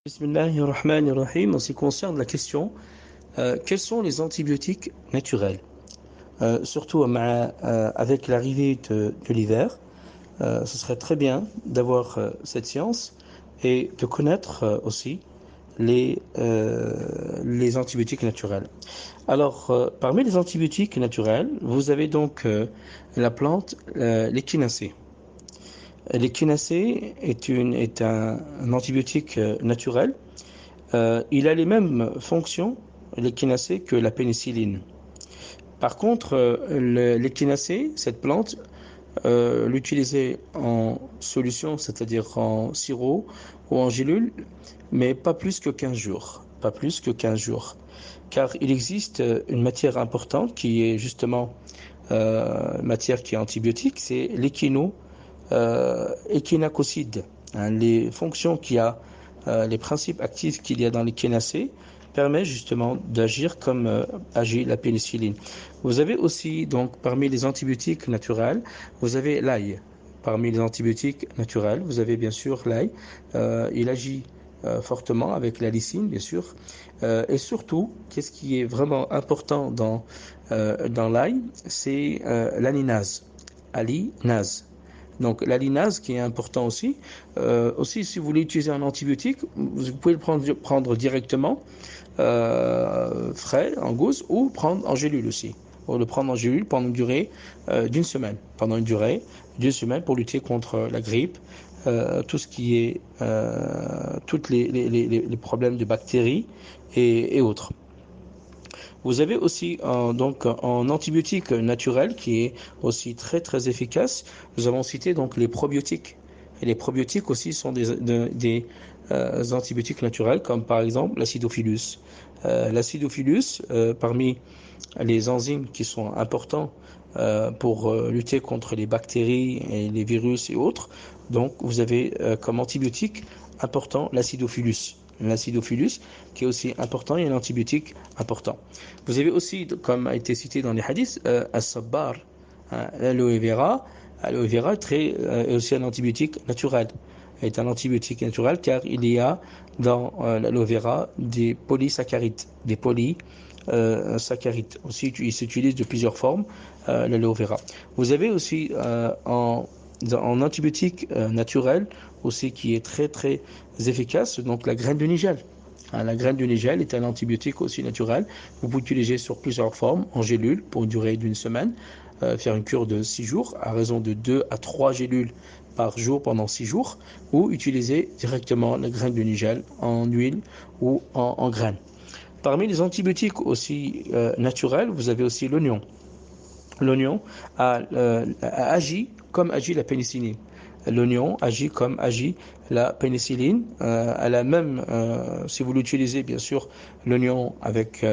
Bismillahirrahmanirrahim. En ce qui concerne la question, quels sont les antibiotiques naturels? Surtout avec l'arrivée de l'hiver, ce serait très bien d'avoir cette science et de connaître aussi les antibiotiques naturels. Alors, parmi les antibiotiques naturels, vous avez donc la plante l'échinacée. L'échinacée est un antibiotique naturel. Il a les mêmes fonctions, l'échinacée, que la pénicilline. Par contre, l'échinacée, cette plante, l'utiliser en solution, c'est-à-dire en sirop ou en gélule, mais pas plus que 15 jours. Pas plus que 15 jours. Car il existe une matière importante qui est justement matière qui est antibiotique, c'est échinacocide. Hein, les fonctions qu'il y a, les principes actifs qu'il y a dans l'échinacée permettent justement d'agir comme agit la pénicilline. Vous avez aussi, donc, parmi les antibiotiques naturels, vous avez l'ail. Parmi les antibiotiques naturels, vous avez bien sûr l'ail. Il agit fortement avec la lysine, bien sûr. Et surtout, qu'est-ce qui est vraiment important dans l'ail, c'est l'alinase. Alinase. Donc l'alinase qui est important aussi. Aussi, si vous voulez utiliser un antibiotique, vous pouvez le prendre directement, frais, en gousse, ou prendre en gélule aussi. Ou le prendre en gélule pendant une durée d'une semaine. Pendant une durée d'une semaine pour lutter contre la grippe, tout ce qui est, tous les problèmes de bactéries et autres. Vous avez aussi donc un antibiotique naturel qui est aussi très très efficace. Nous avons cité donc les probiotiques. Et les probiotiques aussi sont des antibiotiques naturels, comme par exemple l'acidophilus. L'acidophilus, parmi les enzymes qui sont importants pour lutter contre les bactéries et les virus et autres, donc vous avez comme antibiotique important l'acidophilus. L'acidophilus qui est aussi important et un antibiotique important. Vous avez aussi, comme a été cité dans les hadiths, as-sabbar, l'aloe vera. L'aloe vera est aussi un antibiotique naturel. Est un antibiotique naturel car il y a dans l'aloe vera des polysaccharides, des polysaccharides. Aussi, il s'utilise de plusieurs formes, l'aloe vera. Vous avez aussi en antibiotique naturel aussi qui est très très efficace, donc la graine de nigel. La graine de nigel est un antibiotique aussi naturel. Vous pouvez l'utiliser sur plusieurs formes, en gélule pour une durée d'une semaine, faire une cure de 6 jours, à raison de 2 à 3 gélules par jour pendant 6 jours, ou utiliser directement la graine de nigel en huile ou en graines. Parmi les antibiotiques aussi naturels, vous avez aussi l'oignon. L'oignon agit comme agit la pénicilline. L'oignon agit comme agit la pénicilline. Elle a même, si vous l'utilisez bien sûr, l'oignon avec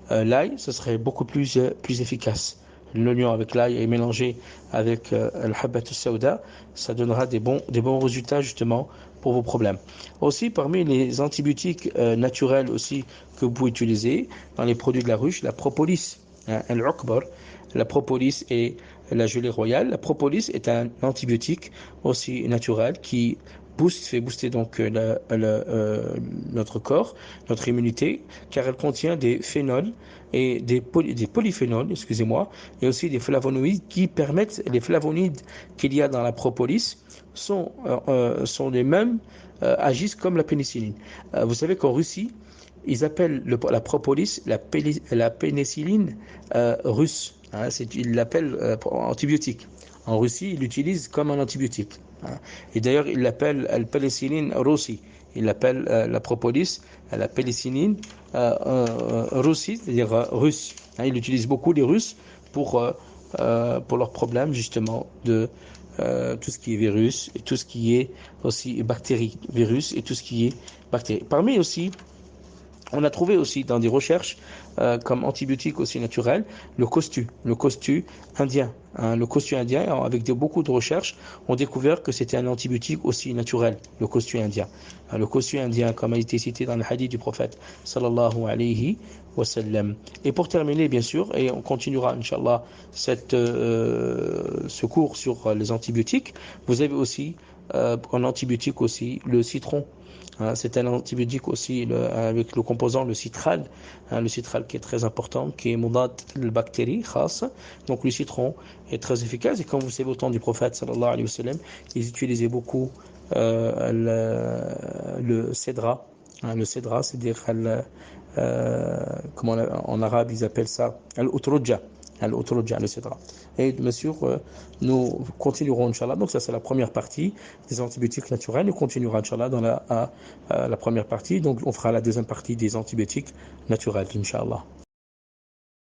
l'ail, ce serait beaucoup plus efficace. L'oignon avec l'ail est mélangé avec al-habbat al-sauda, ça donnera des bons résultats justement pour vos problèmes. Aussi, parmi les antibiotiques naturels aussi que vous pouvez utiliser dans les produits de la ruche, la propolis, al-ukbar, la propolis et la gelée royale. La propolis est un antibiotique aussi naturel qui fait booster donc notre corps, notre immunité, car elle contient des phénols et des polyphénols, excusez-moi, et aussi des flavonoïdes qui permettent, les flavonoïdes qu'il y a dans la propolis sont les mêmes, agissent comme la pénicilline. Vous savez qu'en Russie, ils appellent la propolis la pénicilline russe. Hein, ils l'appellent antibiotique. En Russie, ils l'utilisent comme un antibiotique. Hein. Et d'ailleurs, ils l'appellent la pénicilline russie. Ils l'appellent la propolis la pénicilline russie, c'est-à-dire russe. Hein, ils l'utilisent beaucoup, les Russes, pour leurs problèmes, justement, de tout ce qui est virus et tout ce qui est aussi bactéries. Virus et tout ce qui est bactéries. Parmi aussi, on a trouvé aussi dans des recherches comme antibiotique aussi naturel le costu indien. Hein, le costu indien, avec beaucoup de recherches, ont découvert que c'était un antibiotique aussi naturel, le costu indien. Hein, le costu indien, comme a été cité dans le hadith du prophète sallallahu alayhi wa sallam. Et pour terminer, bien sûr, et on continuera, Inch'Allah, ce cours sur les antibiotiques, vous avez aussi un antibiotique aussi, le citron. C'est un antibiotique aussi avec le composant le citral, le citral qui est très important, qui est mudad al-bactérie, khas. Donc le citron est très efficace et comme vous savez au temps du prophète sallallahu alayhi wa sallam, ils utilisaient beaucoup le cédra. Le cédra, c'est-à-dire comment en arabe ils appellent ça al-utrudja, al-utrudja, le cédra. Et bien sûr, nous continuerons, Inch'Allah. Donc, ça, c'est la première partie des antibiotiques naturels. Nous continuerons, Inch'Allah, dans la première partie. Donc, on fera la deuxième partie des antibiotiques naturels, Inch'Allah.